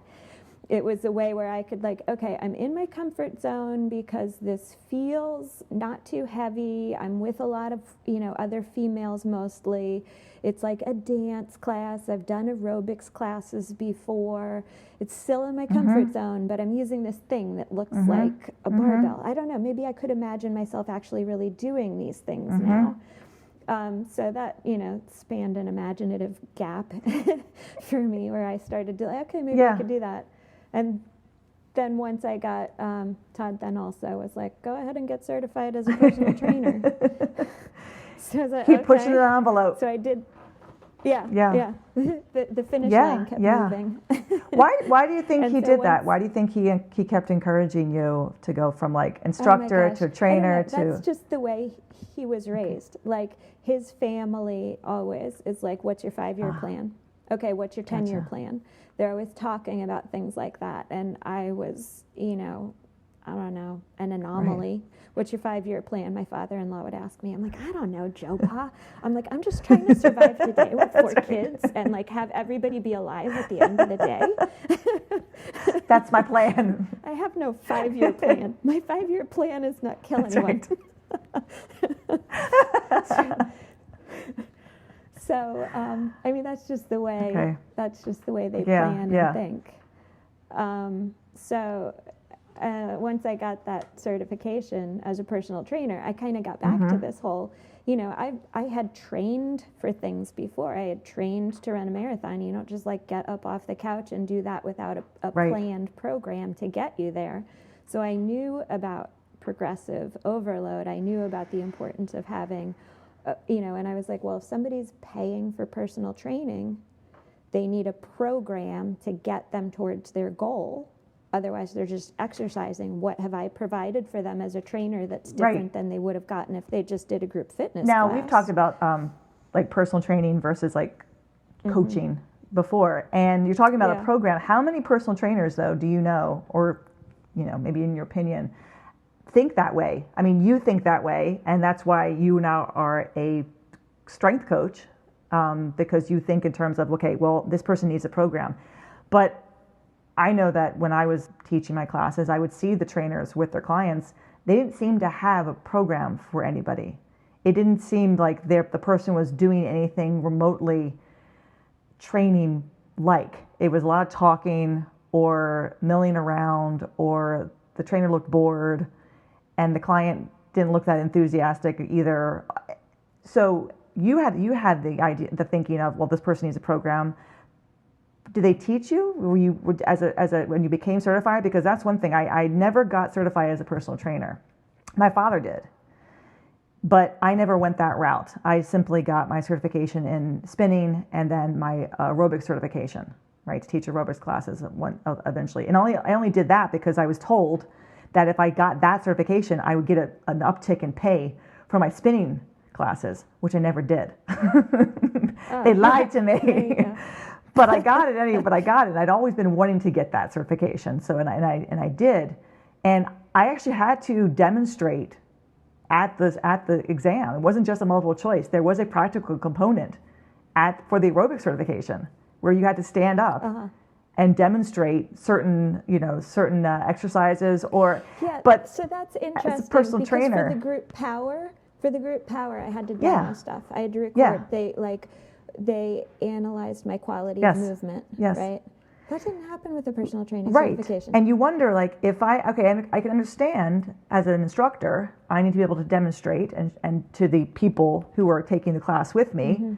It was a way where I could like, okay, I'm in my comfort zone because this feels not too heavy. I'm with a lot of, you know, other females mostly. It's like a dance class. I've done aerobics classes before. It's still in my comfort zone, but I'm using this thing that looks like a barbell. I don't know, maybe I could imagine myself actually really doing these things now. So that, you know, spanned an imaginative gap for me where I started to like, okay, maybe I could do that. And then once I got, Todd then also was like, go ahead and get certified as a personal trainer. So I was like, keep pushing the envelope. So I did, the finish line kept moving. Why do you think he did that? once- Why do you think he kept encouraging you to go from like instructor to trainer to? That's just the way he was raised. Like his family always is like, what's your 5-year plan? Okay, what's your 10-year plan? They're always talking about things like that. And I was, you know, I don't know, an anomaly. What's your 5-year plan? My father-in-law would ask me. I'm like, I don't know, Joe Pa. I'm like, I'm just trying to survive today with 4 kids and like have everybody be alive at the end of the day. That's my plan. I have no 5-year plan. My 5-year plan is not kill anyone. So, I mean, that's just the way. That's just the way they plan and think. So, once I got that certification as a personal trainer, I kind of got back to this whole. You know, I had trained for things before. I had trained to run a marathon. You don't just like get up off the couch and do that without a planned program to get you there. So I knew about progressive overload. I knew about the importance of having. You know, and I was like, well, if somebody's paying for personal training, they need a program to get them towards their goal. Otherwise, they're just exercising. What have I provided for them as a trainer that's different than they would have gotten if they just did a group fitness class? We've talked about like personal training versus like coaching before, and you're talking about a program. How many personal trainers, though, do you know, or, you know, maybe in your opinion, think that way? I mean, you think that way, and that's why you now are a strength coach, because you think in terms of, okay, well, this person needs a program. But I know that when I was teaching my classes, I would see the trainers with their clients. They didn't seem to have a program for anybody. It didn't seem like the person was doing anything remotely training like. It was a lot of talking or milling around, or the trainer looked bored and the client didn't look that enthusiastic either. So you had the idea, the thinking of, well, this person needs a program. Did they teach you? Were you when you became certified? Because that's one thing. I never got certified as a personal trainer. My father did, but I never went that route. I simply got my certification in spinning and then my aerobics certification, right, to teach aerobics classes eventually. And I only did that because I was told that if I got that certification, I would get an uptick in pay for my spinning classes, which I never did. They lied to me. But I got it anyway. But I got it. I'd always been wanting to get that certification. So and I did, and I actually had to demonstrate at the exam. It wasn't just a multiple choice. There was a practical component for the aerobic certification where you had to stand up and demonstrate certain exercises or. Yeah. But so that's interesting. As a personal because trainer, for the group power, I had to demo stuff. I had to record. They analyzed my quality of movement, right? That didn't happen with the personal training certification. And you wonder, like, if I can understand as an instructor, I need to be able to demonstrate and to the people who are taking the class with me.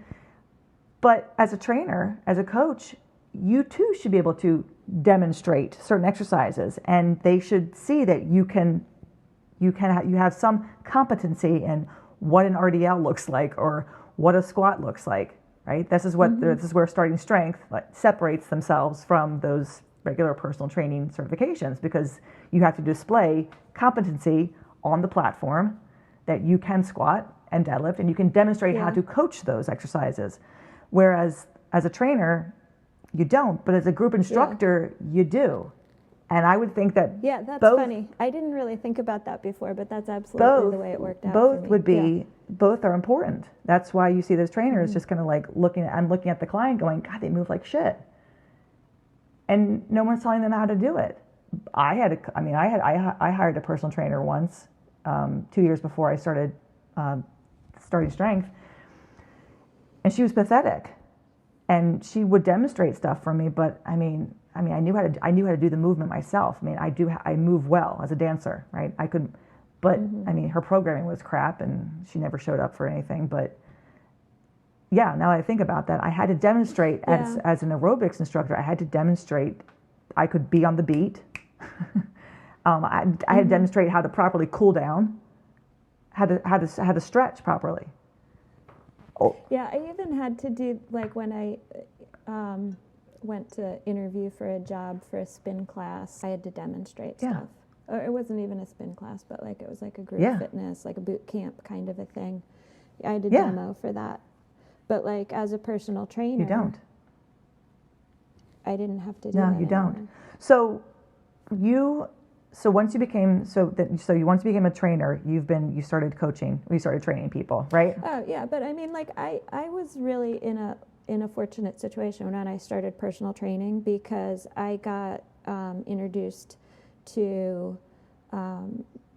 But as a trainer, as a coach, you too should be able to demonstrate certain exercises, and they should see that you have some competency in what an RDL looks like or what a squat looks like. Right. This is where starting strength separates themselves from those regular personal training certifications, because you have to display competency on the platform that you can squat and deadlift, and you can demonstrate how to coach those exercises. Whereas as a trainer, you don't, but as a group instructor, you do. And I would think that that's funny. I didn't really think about that before, but that's absolutely the way it worked out. Both are important. That's why you see those trainers just kind of like I'm looking at the client going, God, they move like shit. And no one's telling them how to do it. I hired a personal trainer once, 2 years before I started starting strength. And she was pathetic. And she would demonstrate stuff for me, but I knew how to do the movement myself. I move well as a dancer, right? I could, but her programming was crap and she never showed up for anything. But now that I think about that, I had to demonstrate as an aerobics instructor, I had to demonstrate I could be on the beat. I had to demonstrate how to properly cool down, how to stretch properly. Yeah, I even had to do, like, when I went to interview for a job for a spin class, I had to demonstrate stuff. Or it wasn't even a spin class, but like it was like a group fitness, like a boot camp kind of a thing. I had to demo for that. But like as a personal trainer, you don't. I didn't have to do that. No, you don't. So once you became once you became a trainer, you started coaching, you started training people, right? Oh yeah, but I mean, like I was really in a fortunate situation when I started personal training, because I got introduced to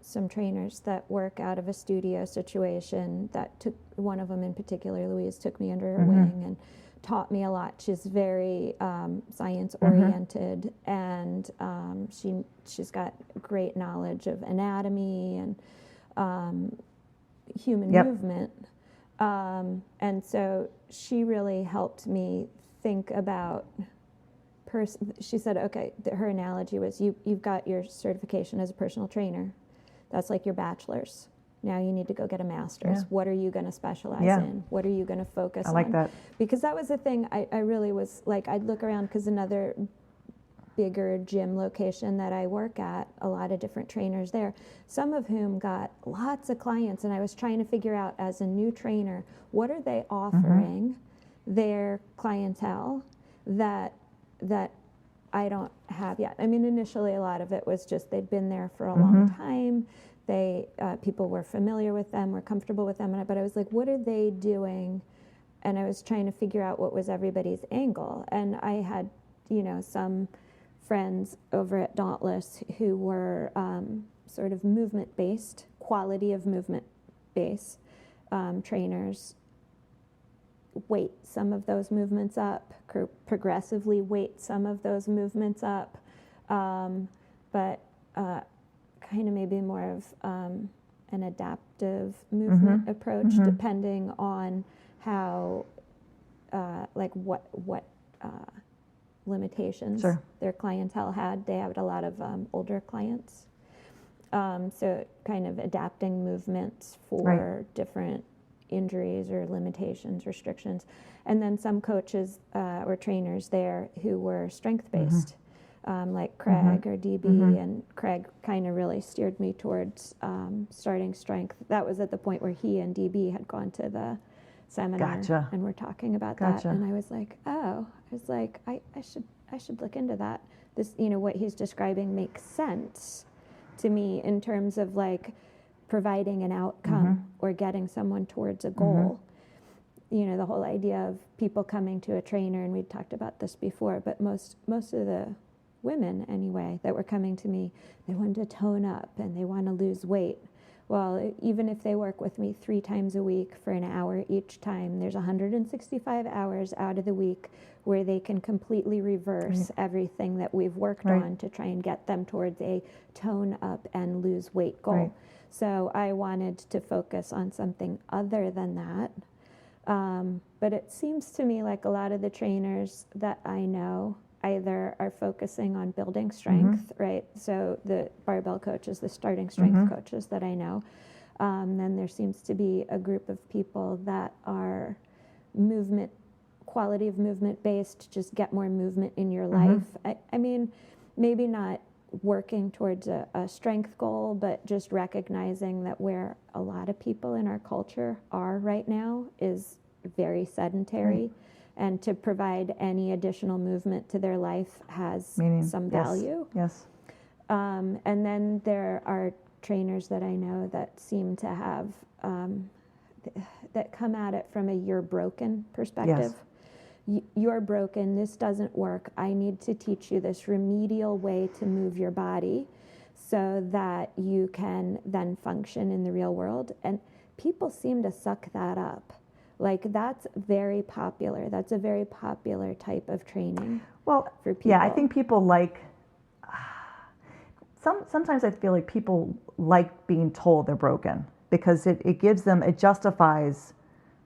some trainers that work out of a studio situation. That took one of them in particular, Louise, took me under her wing and taught me a lot. She's very science oriented, and she's got great knowledge of anatomy and human movement. And so she really helped me think about she said, okay, her analogy was you've got your certification as a personal trainer. That's like your bachelor's. Now you need to go get a master's. Yeah. What are you going to specialize in? What are you going to focus on? I like that. Because that was the thing I really was like, I'd look around, because another bigger gym location that I work at, a lot of different trainers there, some of whom got lots of clients, and I was trying to figure out, as a new trainer, what are they offering their clientele that I don't have yet. I mean, initially a lot of it was just they'd been there for a long time. People were familiar with them, were comfortable with them, but I was like, what are they doing? And I was trying to figure out what was everybody's angle. And I had, some friends over at Dauntless who were sort of movement-based, quality of movement-based trainers. weight some of those movements up, progressively weight some of those movements up, but kind of maybe more of an adaptive movement approach, depending on how, like what limitations their clientele had. They had a lot of older clients. So kind of adapting movements for different injuries or limitations, restrictions. And then some coaches or trainers there who were strength-based, like Craig or DB. And Craig kind of really steered me towards starting strength. That was at the point where he and DB had gone to the seminar and we're talking about that. And I was like, I should look into that. This, what he's describing makes sense to me in terms of like providing an outcome or getting someone towards a goal. The whole idea of people coming to a trainer, and we talked about this before, but most of the women anyway that were coming to me, they wanted to tone up and they want to lose weight. Well, even if they work with me 3 times a week for an hour each time, there's 165 hours out of the week where they can completely reverse everything that we've worked on to try and get them towards a tone up and lose weight goal. So I wanted to focus on something other than that. But it seems to me like a lot of the trainers that I know either are focusing on building strength, right? So the barbell coaches, the starting strength coaches that I know. Then there seems to be a group of people that are quality of movement based, just get more movement in your life. I mean, maybe not working towards a strength goal, but just recognizing that where a lot of people in our culture are right now is very sedentary. And to provide any additional movement to their life has some value. And then there are trainers that I know that seem to have, that come at it from a you're broken perspective. You're broken, this doesn't work. I need to teach you this remedial way to move your body so that you can then function in the real world. And people seem to suck that up. Like that's very popular. That's a very popular type of training. Well, for people. Yeah, I think people like. Sometimes I feel like people like being told they're broken because it gives them, it justifies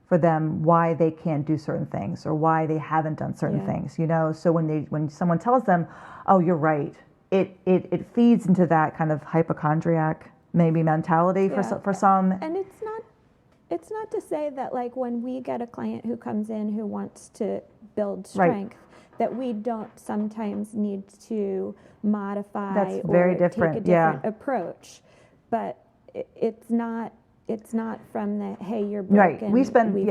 for them why they can't do certain things or why they haven't done certain things. So when someone tells them, "Oh, you're right," it feeds into that kind of hypochondriac maybe mentality for some. And it's not to say that like when we get a client who comes in who wants to build strength, that we don't sometimes need to modify or take a different approach. But it's not from the, hey, you're broken. We spend we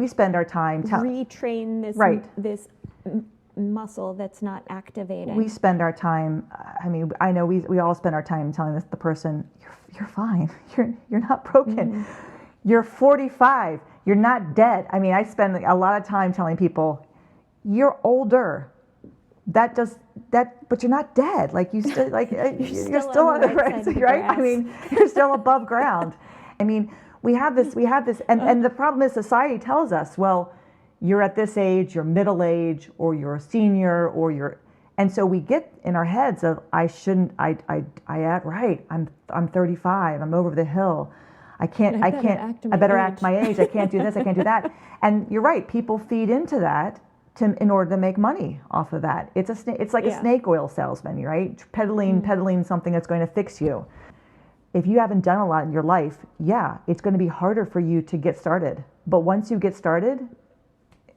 spend our time retrain this muscle that's not activating. We spend our time. I mean, I know we all spend our time telling the person, you're fine. You're not broken. You're 45. You're not dead. I mean, I spend a lot of time telling people, you're older. But you're not dead. Like you still, like you're still on the right. I mean, you're still above ground. I mean, we have this, and the problem is society tells us, well, you're at this age, you're middle age, or you're a senior, and so we get in our heads of, I'm 35. I'm over the hill. I better act my age. I can't do this. I can't do that. And you're right. People feed into that in order to make money off of that. It's like a snake oil salesman, right? Peddling something that's going to fix you. If you haven't done a lot in your life, it's going to be harder for you to get started. But once you get started,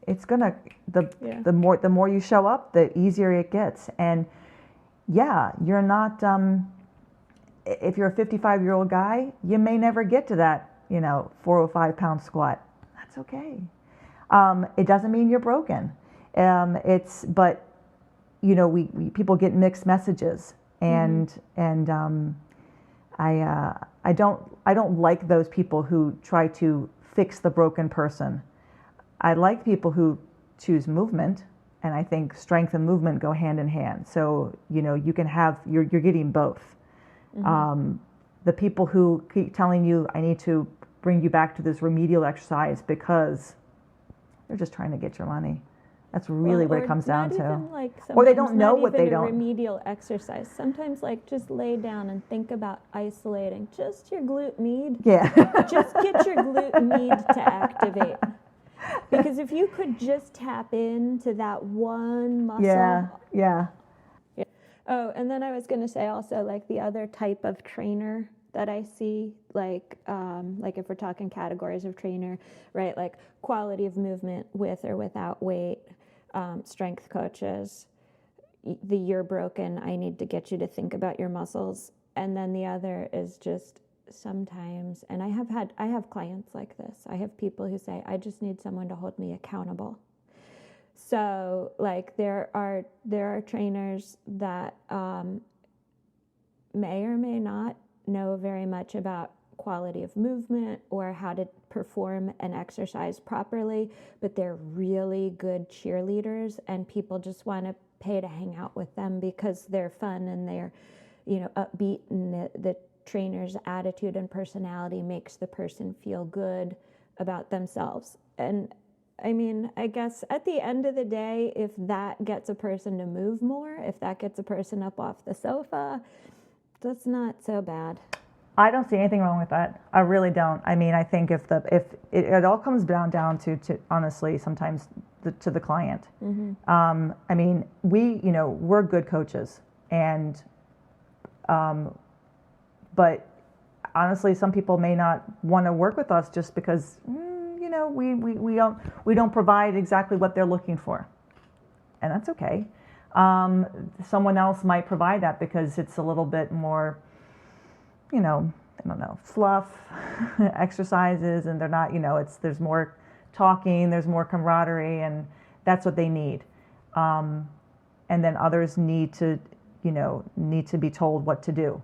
it's gonna the more you show up, the easier it gets. And you're not. If you're a 55-year-old guy, you may never get to that, 405-pound squat. That's okay. It doesn't mean you're broken. But people get mixed messages, and I don't like those people who try to fix the broken person. I like people who choose movement, and I think strength and movement go hand in hand. So you can have you're getting both. The people who keep telling you, I need to bring you back to this remedial exercise because They're just trying to get your money. That's really what it comes down to. Even like Or they don't know what they don't. don't. Remedial exercise. Sometimes like just lay down and think about isolating just your glute med. Yeah. Just get your glute med to activate. Because if you could just tap into that one muscle. Yeah. Oh, and then I was going to say also like the other type of trainer that I see, like if we're talking categories of trainer, right? Like quality of movement with or without weight, strength coaches, the you're broken, I need to get you to think about your muscles. And then the other is just sometimes, and I have clients like this. I have people who say, I just need someone to hold me accountable. So like there are trainers that may or may not know very much about quality of movement or how to perform an exercise properly, but they're really good cheerleaders, and people just want to pay to hang out with them because they're fun and they're, upbeat, and the trainer's attitude and personality makes the person feel good about themselves. And I mean, I guess at the end of the day, if that gets a person to move more, if that gets a person up off the sofa, that's not so bad. I don't see anything wrong with that. I really don't. I mean, I think if it all comes down to honestly sometimes to the client. Mm-hmm. I mean, we're good coaches, and but honestly, some people may not want to work with us just because we don't provide exactly what they're looking for, and that's okay. Someone else might provide that because it's a little bit more, I don't know, fluff exercises, and they're not, there's more talking, there's more camaraderie, and that's what they need. And then others need to be told what to do,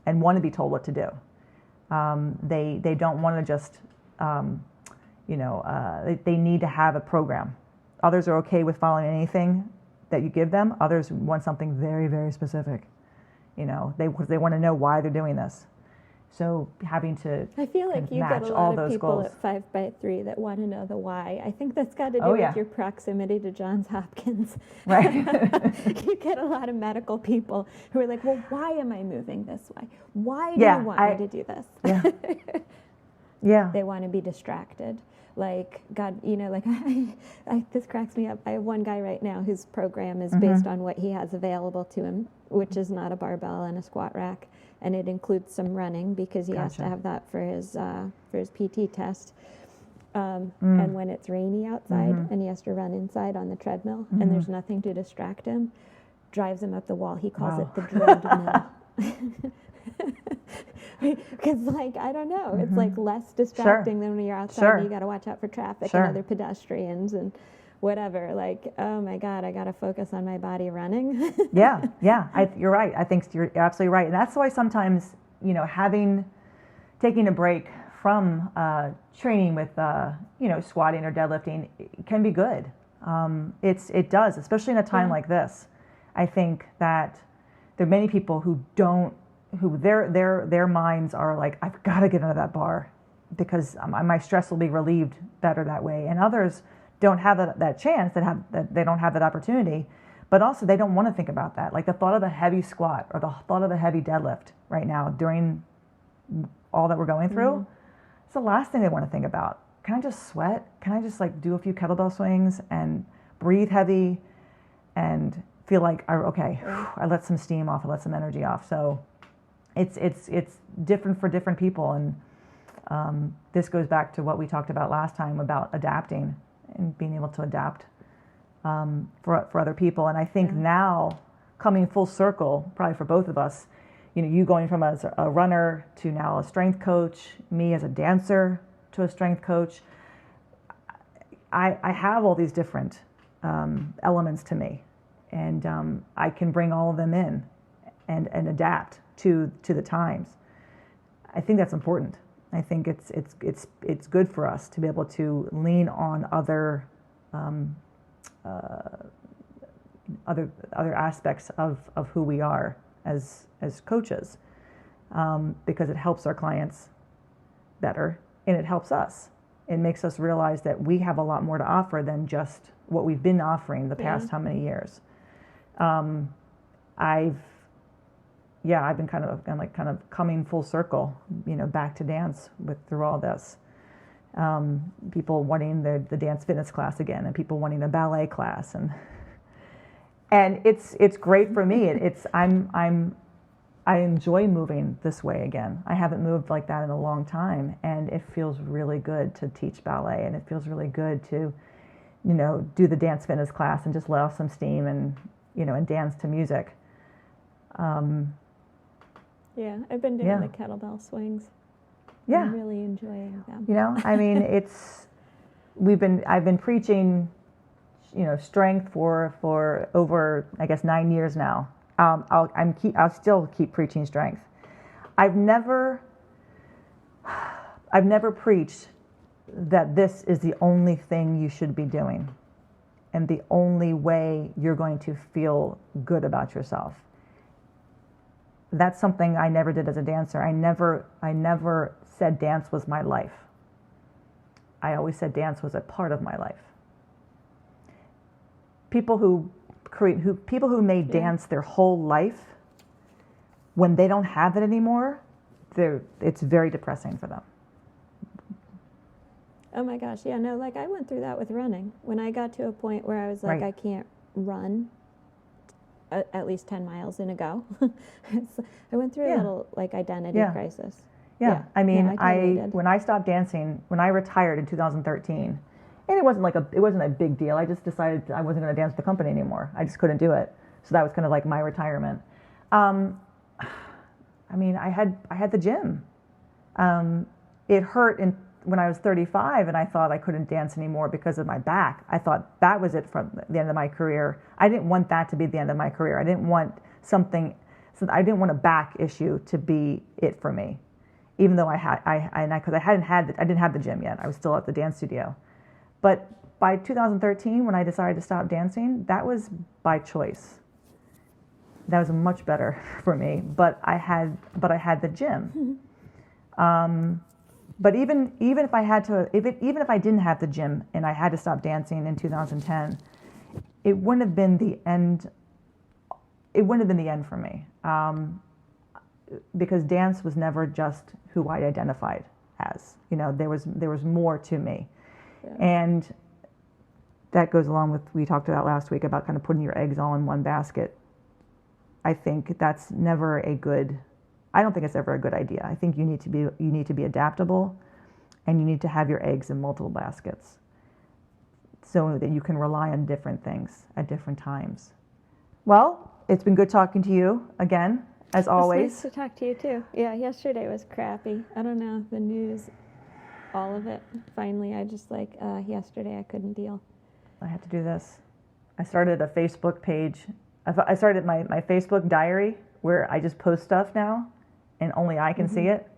and want to be told what to do. They don't want to just, they need to have a program. Others are okay with following anything that you give them. Others want something very, very specific. They want to know why they're doing this. So having to I feel like you match get a all lot of those people goals. at 5x3 that want to know the why. I think that's got to do with your proximity to Johns Hopkins. Right. You get a lot of medical people who are like, well, why am I moving this way? Why do you want me to do this? Yeah. Yeah. They want to be distracted. Like, God, this cracks me up. I have one guy right now whose program is based on what he has available to him, which is not a barbell and a squat rack. And it includes some running because he has to have that for his PT test. And when it's rainy outside and he has to run inside on the treadmill and there's nothing to distract him, drives him up the wall. He calls it the dread mill. Because, I don't know, it's less distracting than when you're outside and you got to watch out for traffic and other pedestrians and whatever. Oh my God, I got to focus on my body running. Yeah. You're right. I think you're absolutely right. And that's why sometimes, taking a break from training with, squatting or deadlifting can be good. It does, especially in a time like this. I think that there are many people who their minds are like, I've got to get under that bar because my stress will be relieved better that way. And others don't have that chance, they don't have that opportunity, but also they don't want to think about that. Like the thought of a heavy squat or the thought of a heavy deadlift right now during all that we're going through, it's the last thing they want to think about. Can I just sweat? Can I just do a few kettlebell swings and breathe heavy and feel like, I let some steam off, I let some energy off. So it's different for different people. And this goes back to what we talked about last time about adapting and being able to adapt for other people. And I think now, coming full circle, probably for both of us, you going from as a runner to now a strength coach, me as a dancer to a strength coach, I have all these different elements to me, and I can bring all of them in and adapt to the times. I think that's important. I think it's good for us to be able to lean on other aspects of who we are as coaches, because it helps our clients better and it helps us. It makes us realize that we have a lot more to offer than just what we've been offering the past how many years. I've been kind of coming full circle, back to dance through all this. People wanting the dance fitness class again, and people wanting a ballet class, and it's great for me. I enjoy moving this way again. I haven't moved like that in a long time, and it feels really good to teach ballet, and it feels really good to, do the dance fitness class and just let off some steam and dance to music. I've been doing the kettlebell swings. Yeah, I'm really enjoying them. I've been preaching, strength for over, I guess, 9 years now. I'll still keep preaching strength. I've never preached that this is the only thing you should be doing and the only way you're going to feel good about yourself. That's something I never did as a dancer. I never said dance was my life. I always said dance was a part of my life. People who made dance their whole life, when they don't have it anymore, it's very depressing for them. Oh my gosh, I went through that with running. When I got to a point where I was like, I can't run at least 10 miles in a go. I went through a little identity crisis. Yeah. I mean, when I stopped dancing, when I retired in 2013, and it wasn't a big deal. I just decided I wasn't going to dance with the company anymore. I just couldn't do it. So that was kind of like my retirement. I mean, I had the gym. It hurt when I was 35, and I thought I couldn't dance anymore because of my back. I thought that was it from the end of my career. I didn't want that to be the end of my career. I didn't want I didn't want a back issue to be it for me. Even though I didn't have the gym yet. I was still at the dance studio. But by 2013, when I decided to stop dancing, that was by choice. That was much better for me. But I had the gym. But even if I didn't have the gym and I had to stop dancing in 2010, it wouldn't have been the end. It wouldn't have been the end for me, because dance was never just who I identified as. There was more to me. Yeah. And that goes along with we talked about last week about kind of putting your eggs all in one basket. I think that's never I don't think it's ever a good idea. I think you need to be adaptable, and you need to have your eggs in multiple baskets so that you can rely on different things at different times. Well, it's been good talking to you again, as always. It's nice to talk to you too. Yeah, yesterday was crappy. I don't know, the news, all of it. Finally, I just yesterday I couldn't deal. I had to do this. I started a Facebook page. I started my Facebook diary where I just post stuff now, and only I can see it.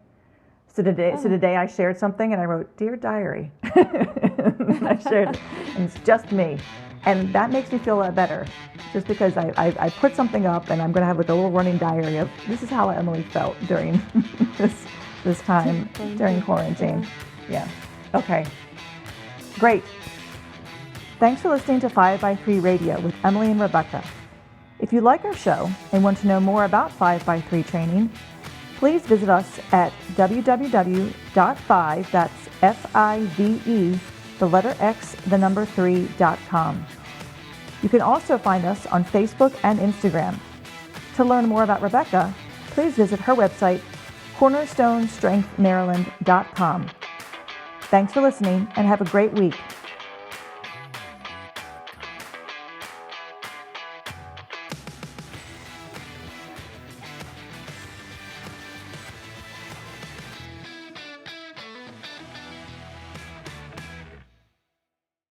So today I shared something, and I wrote, "Dear Diary." And I shared it, and it's just me. And that makes me feel a lot better, just because I put something up, and I'm going to have a little running diary of this is how Emily felt during this time during quarantine. Yeah. Okay. Great. Thanks for listening to 5x3 Radio with Emily and Rebecca. If you like our show and want to know more about 5x3 training, please visit us at www.5, that's F-I-V-E, the letter X, the number 3.com. You can also find us on Facebook and Instagram. To learn more about Rebecca, please visit her website, cornerstonestrengthmaryland.com. Thanks for listening, and have a great week.